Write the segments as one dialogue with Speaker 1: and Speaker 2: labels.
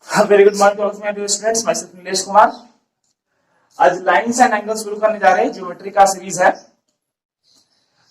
Speaker 1: Very good morning to my dear students, my self Nilesh Kumar. आज lines and angle शुरू करने जा रहे हैं। ज्योमेट्री का सीरीज है।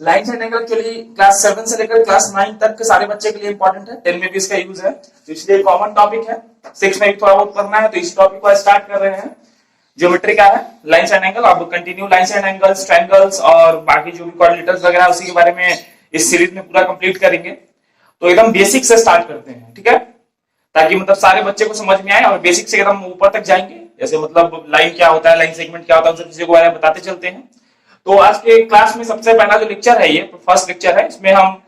Speaker 1: लाइंस एंड एंगल के लिए क्लास 7 से लेकर क्लास 9 तक के सारे बच्चे के लिए इंपॉर्टेंट है। 10 में भी इसका यूज है, तो इसलिए कॉमन टॉपिक है। 6 में भी थोड़ा बहुत पढ़ना है, तो इस टॉपिक को स्टार्ट कर रहे हैं। ज्योमेट्री का है लाइंस एंड एंगल। अब continue lines and angles, triangles और बाकी जो भी कोऑर्डिनेटर्स वगैरह उसी के बारे में इस सीरीज में पूरा कंप्लीट करेंगे। तो एकदम बेसिक से स्टार्ट करते हैं, ठीक है, ताकि मतलब सारे बच्चे को समझ में आए और बेसिक से एकदम ऊपर तक जाएंगे। जैसे मतलब लाइन क्या होता है, लाइन सेगमेंट क्या होता है, उन सब चीजों के बारे में बताते चलते हैं। तो आज के क्लास में सबसे पहला जो लेक्चर है, ये फर्स्ट लेक्चर है, इसमें हम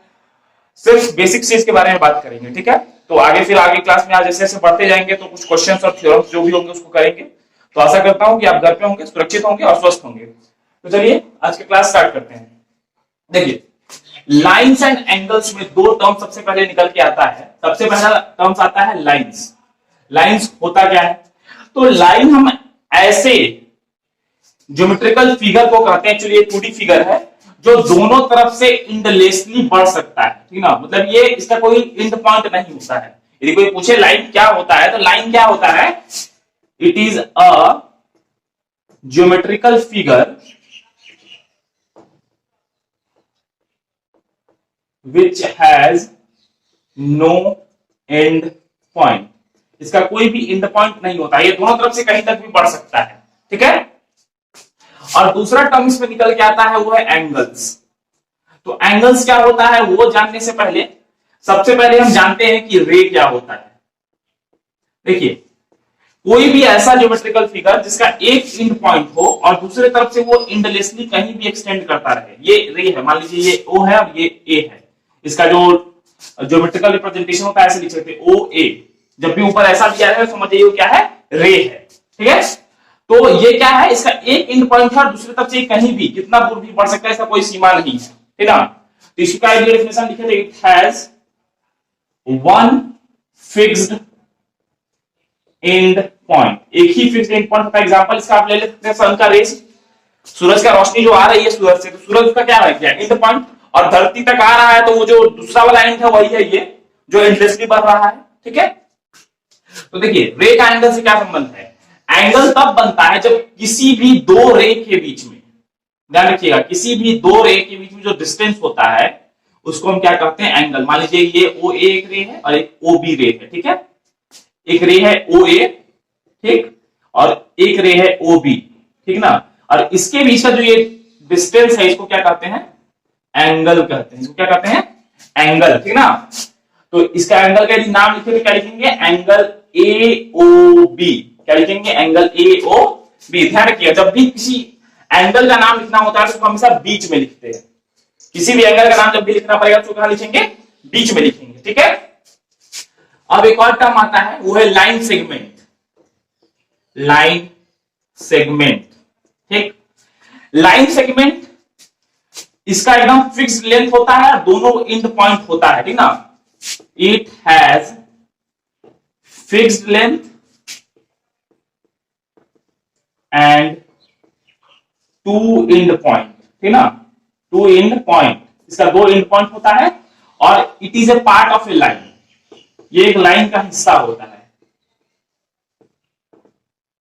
Speaker 1: सिर्फ बेसिक चीज के बारे में बात करेंगे, ठीक है। तो आगे फिर आगे क्लास में आज जैसे जैसे बढ़ते जाएंगे तो कुछ क्वेश्चंस और थ्योरम्स जो भी होंगे उसको करेंगे। तो आशा करता हूं कि आप घर पे होंगे, सुरक्षित होंगे और स्वस्थ होंगे। तो चलिए आज के क्लास स्टार्ट करते हैं। देखिए, लाइंस एंड एंगल्स में दो टर्म सबसे पहले निकल के आता है। सबसे पहला टर्म्स आता है लाइंस। लाइंस होता क्या है? तो लाइन हम ऐसे ज्योमेट्रिकल फिगर को कहते हैं, एक्चुअली ये 2D फिगर है, जो दोनों तरफ से इंडलेसली बढ़ सकता है, ठीक ना। मतलब ये इसका कोई एंड पॉइंट नहीं होता है। यदि कोई पूछे लाइन क्या होता है, तो लाइन क्या होता है? It is a geometrical figure which has no end point। इसका कोई भी एंड पॉइंट नहीं होता, ये दोनों तरफ से कहीं तक भी बढ़ सकता है, ठीक है। और दूसरा टर्म इसमें निकल के आता है, वो है एंगल्स। तो एंगल्स क्या होता है वो जानने से पहले सबसे पहले हम जानते हैं कि रे क्या होता है। देखिए, कोई भी ऐसा ज्योमेट्रिकल फिगर जिसका एक एंड पॉइंट हो और दूसरे तरफ से वो एंडलेसली कहीं भी एक्सटेंड करता रहे, ये रे है। मान लीजिए ये ओ है और ये ए है। इसका जो ज्योमेट्रिकल रिप्रेजेंटेशन होता है ऐसे लिख सकते हैं, ओ ए। जब भी ऊपर ऐसा दिया है समझिए वो क्या है? रे है, ठीक है। तो ये क्या है? इसका एक एंड पॉइंट है और दूसरी तरफ से कहीं भी कितना दूर भी बढ़ सकता है, इसका कोई सीमा नहीं है, ठीक ना। तो इसका डेफिनेशन लिखे थे, it has one fixed and point. एक ही फिक्स्ड एंड पॉइंट होता है। एग्जांपल इसका आप ले लेते हैं, सन का रेस, सूरज का रोशनी जो आ रही है सूरज से, तो सूरज का क्या है? And point. और धरती तक आ रहा है तो वो जो दूसरा वाला एंड है वही है ये जो एंडलेसली बढ़ रहा है, ठीक है। तो देखिए, रे का एंगल से क्या संबंध है? एंगल तब बनता है जब किसी भी दो रे के बीच में, ध्यान रखिएगा, किसी भी दो रे के बीच में जो डिस्टेंस होता है उसको हम क्या कहते हैं? एंगल। मान लीजिए ये ओ ए एक रे है और एक ओ बी रे है, ठीक है। एक रे है ओ ए, ठीक, और एक रे है ओ बी, ठीक ना। और इसके बीच का जो ये डिस्टेंस है इसको क्या कहते हैं? एंगल कहते हैं। इसको क्या कहते हैं? एंगल, ठीक ना। तो इसका एंगल का यदि नाम लिखे तो क्या लिखेंगे? Angle A O B. क्या लिखेंगे? Angle A O B. ध्यान रखिए, जब भी किसी एंगल का नाम लिखना होता है तो हमेशा बीच में लिखते हैं। किसी भी एंगल का नाम जब भी लिखना पड़ेगा तो कहां लिखेंगे? बीच में लिखेंगे, ठीक है। अब एक और टर्म आता है, वो है लाइन सेगमेंट। लाइन सेगमेंट, ठीक। लाइन सेगमेंट इसका एकदम फिक्स्ड लेंथ होता है, दोनों एंड पॉइंट होता है, ठीक ना। It has fixed length and two end point, ठीक ना। टू एंड पॉइंट, इसका दो एंड पॉइंट होता है और it is a part of A line. ये एक लाइन का हिस्सा होता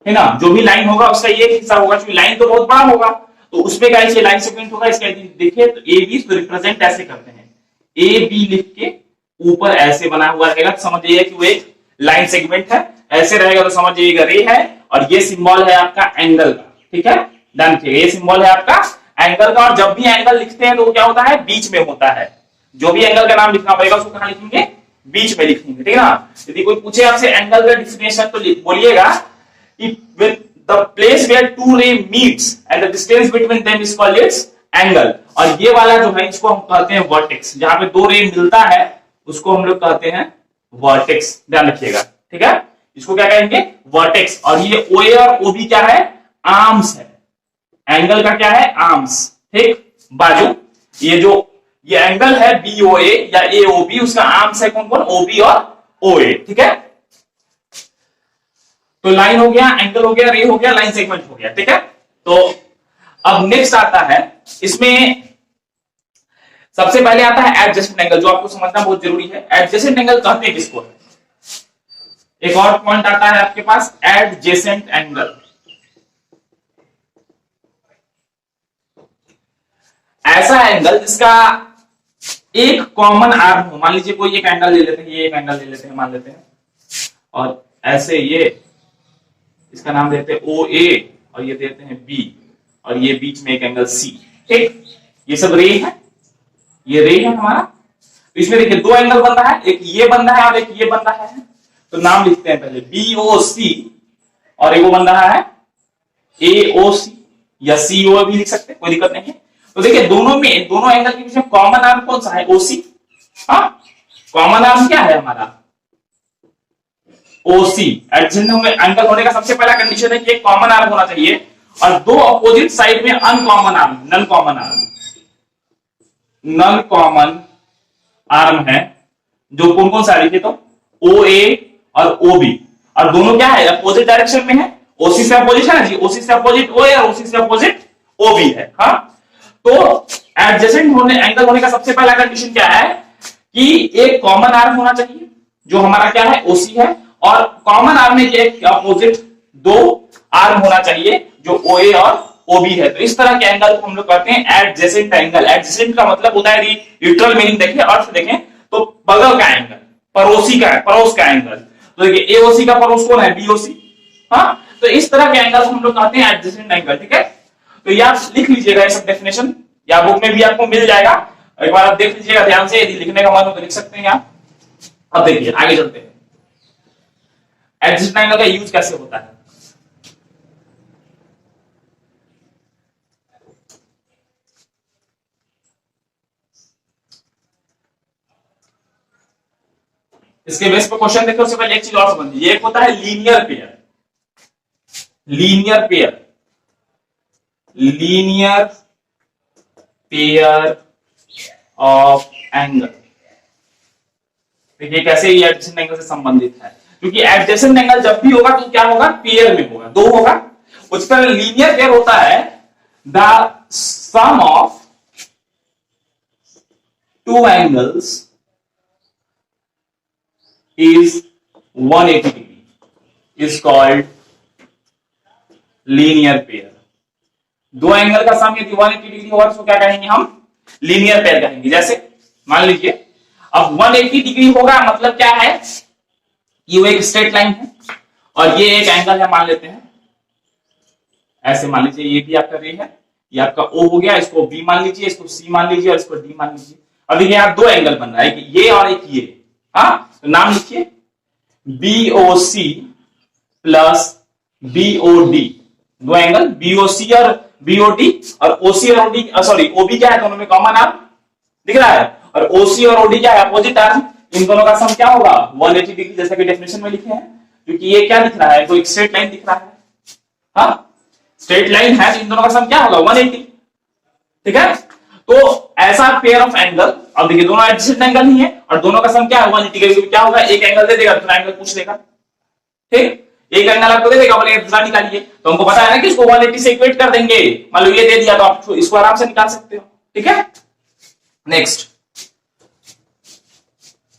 Speaker 1: है ना। जो भी लाइन होगा उसका ये हिस्सा होगा, क्योंकि लाइन तो बहुत बड़ा होगा तो उसमें क्या है? लाइन सेगमेंट होगा। इसका देखिए तो ए बी तो रिप्रेजेंट ऐसे करते हैं, ए बी लिख के ऊपर ऐसे बना हुआ रहेगा तो समझिए कि वो एक लाइन सेगमेंट है। ऐसे रहेगा तो समझिएगा रे है, और ये सिंबल है आपका एंगल का, ठीक है। ध्यान रखिएगा, ये सिंबल है आपका एंगल का। और जब भी एंगल लिखते हैं तो क्या होता है? बीच में होता है। जो भी एंगल का नाम लिखना पड़ेगा उसको कहां लिखेंगे? बीच में लिखेंगे, ठीक है ना। यदि कोई पूछे आपसे एंगल का डेफिनेशन तो बोलिएगा with the place where two ray meets and the distance between them is called its angle। और ये वाला जो है इसको हम कहते हैं वर्टेक्स। जहां पे दो रे मिलता है उसको हम लोग कहते हैं वर्टेक्स। ध्यान रखिएगा, ठीक है। इसको क्या कहेंगे? वर्टेक्स। और ये ओ ए और ओ बी क्या है? आर्म्स है। एंगल का क्या है? आर्म्स, ठीक, बाजू। ये एंगल है बी ओ ए या ए ओ बी, उसका आर्म्स है कौन कौन? ओ बी और ओ ए, ठीक है। तो लाइन हो गया, एंगल हो गया, रे हो गया, लाइन सेगमेंट हो गया, ठीक है। तो अब नेक्स्ट आता है, इसमें सबसे पहले आता है एडजेसेंट एंगल, जो आपको समझना बहुत जरूरी है। एडजेसेंट एंगल कहते हैं किसको? एक और पॉइंट आता है आपके पास एडजेसेंट एंगल। ऐसा एंगल जिसका एक कॉमन आर्म हो, मान लीजिए कोई एक एंगल ले लेते हैं, ये एक एंगल ले लेते हैं मान लेते हैं, और ऐसे ये इसका नाम देते हैं ओ ए और ये देते हैं बी, और ये बीच में एक एंगल सी। ठीक, ये सब रे है, ये रे है हमारा। तो इसमें देखिए दो एंगल बन रहा है, एक ये बन रहा है और एक ये बन रहा है। तो नाम लिखते हैं पहले बी ओ सी, और एक वो बन रहा है ए ओ सी या सी ओ भी लिख सकते हैं, कोई दिक्कत नहीं है। तो देखिए दोनों एंगल के बीच में कॉमन आर्म कौन सा है? ओसी। हाँ, कॉमन आर्म क्या है हमारा? ओसी। एडजेसेंट एंगल होने का सबसे पहला कंडीशन है कि एक कॉमन आर्म होना चाहिए और दो अपोजिट साइड में uncommon arm, non common arm, non common arm है। जो कौन कौन सा लिखे तो ओ ए और ओ बी, और दोनों क्या है? अपोजिट डायरेक्शन में है। ओसी से अपोजिट है ना जी, ओसी से अपोजिट ओ है और ओसी से अपोजिट ओ बी है। हाँ, तो एडजेसेंट एंगल होने का सबसे पहला कंडीशन क्या है कि एक कॉमन आर्म होना चाहिए जो हमारा क्या है? ओसी है, और कॉमन आर्म में एक अपोजिट दो आर्म होना चाहिए जो ओ ए और ओ बी है। तो इस तरह के एंगल को हम लोग कहते हैं एडजेसेंट एंगल। एडजेसेंट का मतलब होता है, न्यूट्रल मीनिंग देखिए, अर्थ देखें तो बगल का एंगल, पड़ोसी का, पड़ोस का एंगल। तो देखिए एओसी का पड़ोस कौन है? बीओसी। हाँ, तो इस तरह के एंगल को हम लोग कहते हैं एडजेसेंट एंगल। ठीक है, तो ये आप लिख लीजिएगा, ये सब डेफिनेशन या बुक में भी आपको मिल जाएगा, एक बार आप देख लीजिएगा ध्यान से, यदि लिखने का मन हो तो लिख सकते हैं आप। अब देखिए आगे चलते हैं, एडजेसेंट एंगल का यूज कैसे होता है। इसके बेस पर क्वेश्चन देखो, उससे पहले एक चीज और समझिए, ये एक होता है linear pair, linear pair, linear pair of angle. देखिए कैसे ये एडजेसेंट एंगल से संबंधित है, क्योंकि एडजेसेंट एंगल जब भी होगा तो क्या होगा? पेयर में होगा, दो होगा। उस पर लीनियर पेयर होता है the sum of two angles is 180 degree is called linear pair। दो एंगल का सम यदि 180 डिग्री होगा तो क्या कहेंगे हम? लीनियर पेयर कहेंगे। जैसे मान लीजिए अब 180 डिग्री होगा, मतलब क्या है? ये एक स्ट्रेट लाइन है और ये एक एंगल है, मान लेते हैं ऐसे, मान लीजिए ये भी आपका रे है, ये आपका ओ हो गया, इसको बी मान लीजिए, इसको सी मान लीजिए और इसको डी मान लीजिए। अब देखिए यहाँ दो एंगल बन रहा है, कि ये और एक ये। हाँ, तो नाम लिखिए BOC प्लस BOD, दो एंगल BOC और BOD, और OC और OD, सॉरी OB क्या है? दोनों में कॉमन आर्म दिख रहा है, और OC और OD क्या है? Opposite arm. इन दोनों का सम क्या होगा? 180 डिग्री, जैसा कि डेफिनेशन में लिखे हैं। क्योंकि ये क्या दिख रहा है? तो एक स्ट्रेट लाइन दिख रहा है। हाँ, स्ट्रेट लाइन है, तो इन दोनों का सम क्या होगा? 180। ठीक है, तो ऐसा पेयर ऑफ एंगल, अब देखिए दोनों एडजेसेंट एंगल ही है और दोनों का सम क्या है? 180 डिग्री। क्या होगा? एक एंगल दे देगा, दूसरा एंगल पूछ लेगा। ठीक, एक एंगल आपको दे देगा, बोले दूसरा निकालिए, तो हमको पता है ना कि इसको 180 से इक्वेट कर देंगे। मान लो ये दे दिया तो आप इसको आराम से निकाल सकते हो। ठीक है, नेक्स्ट।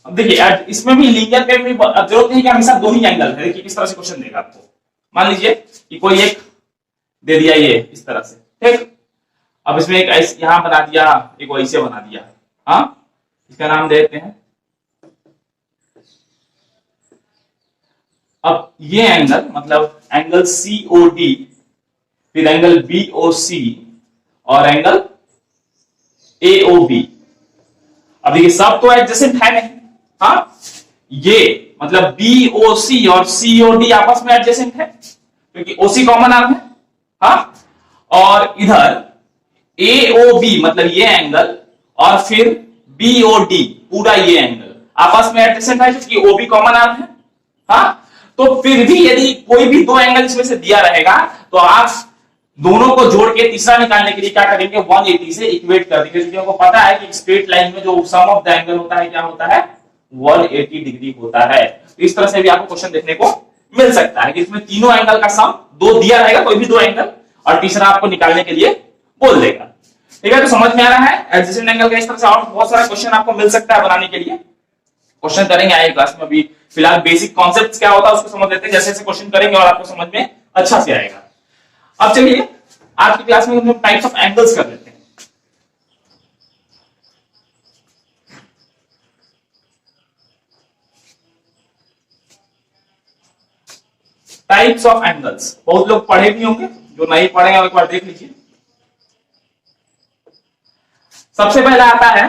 Speaker 1: अब देखिए इसमें भी लीनियर पेयर में जरूरत नहीं कि हमेशा दो ही एंगल है। देखिए किस तरह से क्वेश्चन देगा आपको। मान लीजिए कि कोई एक दे दिया ये इस तरह से, ठीक, अब इसमें एक ऐसे यहां बना दिया, एक ऐसे बना दिया। हाँ, इसका नाम देते हैं, अब ये एंगल मतलब एंगल COD, फिर एंगल BOC और एंगल AOB। अब देखिए सब तो एडजेसेंट है नहीं। हाँ, ये मतलब BOC और COD आपस में एडजेसेंट है क्योंकि OC कॉमन आर्म है। हाँ, और इधर AOB मतलब ये एंगल और फिर BOD पूरा ये एंगल आपस में एडजेसेंट है क्योंकि OB कॉमन आर्म है। हाँ, तो फिर भी यदि कोई भी दो एंगल इसमें से दिया रहेगा तो आप दोनों को जोड़ के तीसरा निकालने के लिए क्या करेंगे? 180 से इक्वेट कर देंगे, क्योंकि आपको पता है कि स्ट्रेट लाइन में जो सम ऑफ द एंगल होता है क्या होता है? 180 डिग्री होता है। तो इस तरह से भी आपको क्वेश्चन देखने को मिल सकता है कि इसमें तीनों एंगल का सम दो दिया रहेगा, कोई भी दो एंगल, और तीसरा आपको निकालने के लिए बोल देगा। ठीक है, तो समझ में आ रहा है एडजेसेंट एंगल का। इस तरह से और बहुत सारा क्वेश्चन आपको मिल सकता है बनाने के लिए। क्वेश्चन करेंगे आगे क्लास में, अभी फिलहाल बेसिक कॉन्सेप्ट क्या होता है उसको समझ लेते हैं, जैसे जैसे क्वेश्चन करेंगे और आपको समझ में अच्छा से आएगा। अब चलिए आज की क्लास में हम टाइप्स ऑफ एंगल्स कर लेते हैं। टाइप्स ऑफ एंगल्स बहुत लोग पढ़े भी होंगे, जो नहीं पढ़े हैं एक बार देख लीजिए। सबसे पहला आता है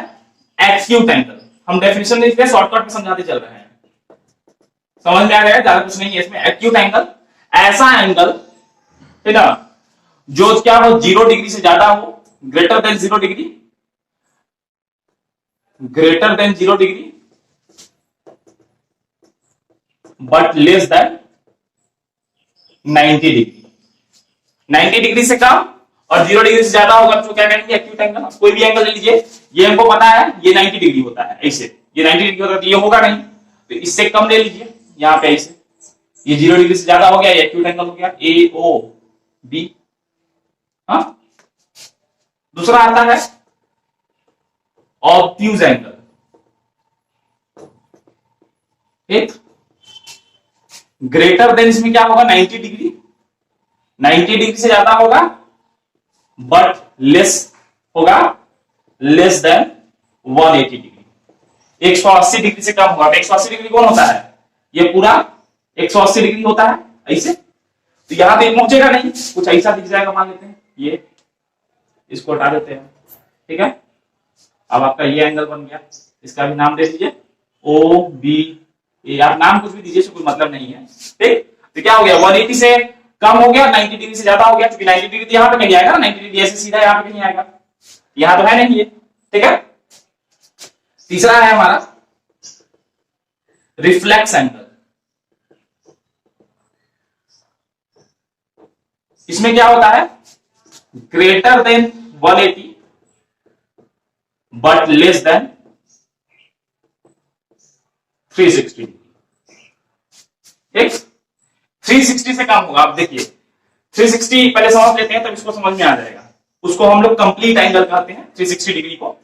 Speaker 1: एक्यूट एंगल। हम डेफिनेशन लिख के शॉर्टकट में समझाते चल रहे हैं, समझ में आ रहा है, ज्यादा कुछ नहीं है इसमें। एक्यूट एंगल ऐसा एंगल है ना जो क्या हो 0 डिग्री से ज्यादा हो, greater than 0 degree, greater than 0 degree but less than 90 degree. 90 degree से कम और 0 डिग्री से ज्यादा होगा तो क्या कहेंगे एक्यूट एंगल। कोई भी एंगल ले लीजिए, ये हमको पता है ये 90 डिग्री होता है, ऐसे ये 90 डिग्री होता है, ये होगा नहीं तो इससे कम ले लीजिए, यहां पे ऐसे ये 0 डिग्री से ज्यादा हो गया, ये एक्यूट एंगल हो गया ए ओ बी। हाँ, दूसरा आता है ऑब्ट्यूज एंगल। एक ग्रेटर देन, इसमें क्या होगा 90 डिग्री, 90 डिग्री से ज्यादा होगा बट लेस होगा, लेस देन 180 डिग्री, 180 डिग्री से कम होगा। 180 डिग्री कौन होता है, ये पूरा 180 डिग्री होता है ऐसे, तो यहां पे पहुंचेगा नहीं, कुछ ऐसा दिख जाएगा, मान लेते हैं ये, इसको हटा देते हैं, ठीक है। अब आपका ये एंगल बन गया, इसका भी नाम दे दीजिए ओ बी ए, आप नाम कुछ भी दीजिए, कोई मतलब नहीं है, ठीक। तो क्या हो गया 180 से कम हो गया, 90 डिग्री से ज्यादा हो गया, क्योंकि 90 डिग्री तो यहां पे नहीं आएगा, 90 डिग्री ऐसे सीधा यहां पे नहीं आएगा, यहां तो है नहीं ये, ठीक है। तीसरा है हमारा रिफ्लेक्स एंगल। इसमें क्या होता है greater than 180 but less than 360 degree, ठीक। 360 से कम होगा, आप देखिए 360 पहले समझ लेते हैं तब इसको समझ में आ जाएगा। उसको हम लोग कंप्लीट एंगल कहते हैं 360 डिग्री को।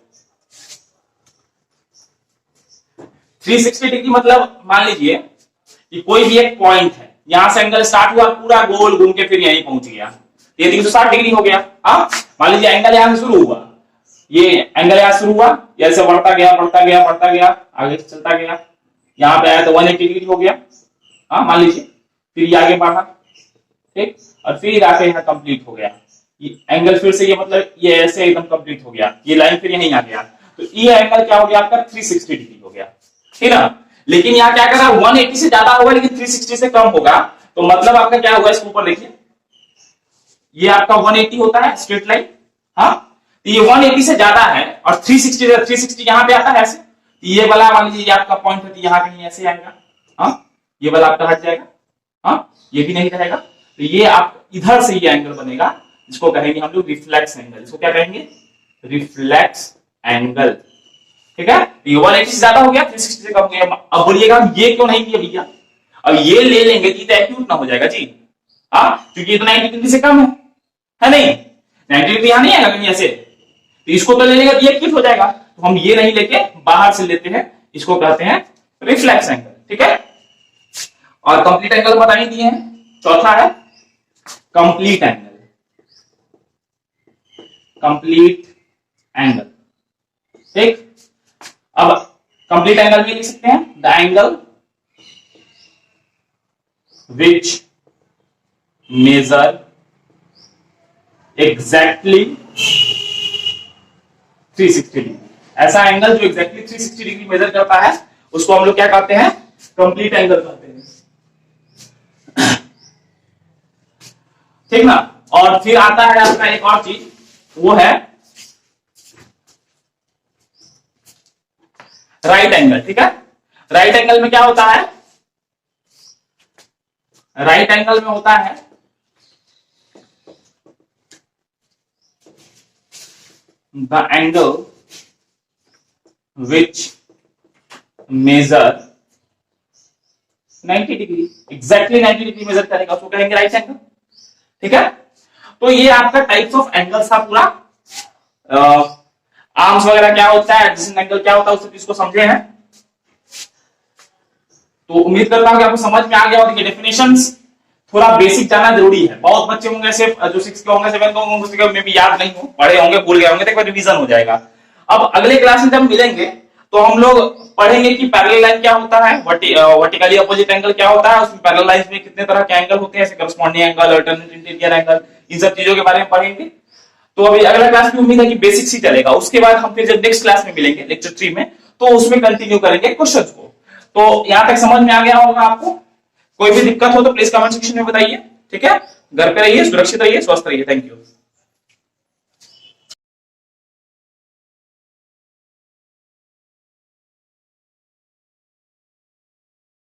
Speaker 1: 360 डिग्री मतलब मान लीजिए कि कोई भी एक पॉइंट है, यहां से एंगल स्टार्ट हुआ, पूरा गोल घूम के फिर यहीं पहुंच गया, ये 360 डिग्री हो गया। हाँ, मान लीजिए एंगल यहां से शुरू हुआ, ये एंगल यहां शुरू हुआ, ऐसे बढ़ता गया बढ़ता गया बढ़ता गया, आगे चलता गया, यहां पे आया तो 180 डिग्री हो गया। हाँ, मान लीजिए फिर ये आगे बढ़ा, ठीक, और फिर आके यहाँ कंप्लीट हो गया, ये एंगल फिर से, ये मतलब ये ऐसे एकदम कंप्लीट हो गया, ये लाइन फिर यहीं आ गया, तो ये एंगल क्या हो गया आपका 360 डिग्री हो गया, ठीक ना। लेकिन यहाँ क्या करा 180 से ज्यादा होगा लेकिन 360 से कम होगा, तो मतलब आपका क्या होगा, इसके ऊपर देखिए ये आपका 180 होता है स्ट्रेट लाइन। हाँ, तो ये 180 से ज्यादा है और 360 यहाँ पे आता है ऐसे, तो ये वाला मान लीजिए ये आपका पॉइंट है, यहाँ कहीं ऐसे आएगा। हाँ, ये वाला आपका हट जाएगा, हाँ ये भी नहीं रहेगा, तो ये आप इधर से ये एंगल बनेगा, जिसको कहेंगे हम लोग रिफ्लेक्स एंगल। इसको क्या कहेंगे, रिफ्लेक्स एंगल, ठीक है। ये 180 से ज्यादा हो गया, 360 से कम हो गया। अब बोलिएगा ये क्यों नहीं किया भैया, अब ये ले लेंगे तो एक्यूट ना हो जाएगा जी। हाँ, क्योंकि ये तो 90 डिग्री से कम है नहीं, 90 डिग्री यहां नहीं आएगा कहीं ऐसे, तो इसको तो ले लेगा तो ये एक्यूट हो जाएगा, तो हम ये नहीं लेके बाहर से लेते हैं, इसको कहते हैं रिफ्लेक्स एंगल, ठीक है। और कंप्लीट एंगल बता ही दिए हैं। चौथा है कंप्लीट एंगल, कंप्लीट एंगल, ठीक। अब कंप्लीट एंगल भी लिख सकते हैं, the angle which measure exactly 360 degree. ऐसा एंगल जो एग्जैक्टली 360 डिग्री मेजर करता है उसको हम लोग क्या कहते हैं, कंप्लीट एंगल कहते हैं, ठीक ना। और फिर आता है आपका एक और चीज, वो है राइट एंगल, ठीक है। राइट एंगल में क्या होता है, राइट एंगल में होता है the angle which measure 90 degree, exactly 90 degree measure करेगा, उसको कहेंगे राइट एंगल, ठीक है। तो ये आपका टाइप्स ऑफ एंगल्स था पूरा। आर्म्स वगैरह क्या होता है, एडजेसेंट एंगल क्या होता है, उस चीज को समझे हैं। तो उम्मीद करता हूं कि आपको समझ में आ गया होगा कि डेफिनेशंस थोड़ा बेसिक जानना जरूरी है। बहुत बच्चे होंगे ऐसे जो 6 के होंगे 7 के होंगे उसके में भी याद नहीं हो, पढ़े होंगे भूल गए होंगे, तो एक बार रिवीजन हो जाएगा। अब अगले क्लास में जब मिलेंगे तो हम लोग पढ़ेंगे कि पैरेलल लाइन क्या होता है, वर्टिकली अपोजिट एंगल क्या होता है, उसमें पैरेलल लाइंस में कितने तरह के एंगल होते हैं, जैसे corresponding angle, alternate interior angle, इन सब चीजों के बारे में पढ़ेंगे। तो अभी अगला क्लास में उम्मीद है कि बेसिक्स ही चलेगा। उसके बाद हम फिर जब नेक्स्ट क्लास में मिलेंगे लेक्चर 3 में, तो उसमें कंटिन्यू करेंगे क्वेश्चंस को। तो यहां तक समझ में आ गया होगा आपको। कोई भी दिक्कत हो तो प्लीज कमेंट सेक्शन में बताइए, ठीक है। घर पे रहिए, सुरक्षित रहिए, स्वस्थ रहिए। Thank you.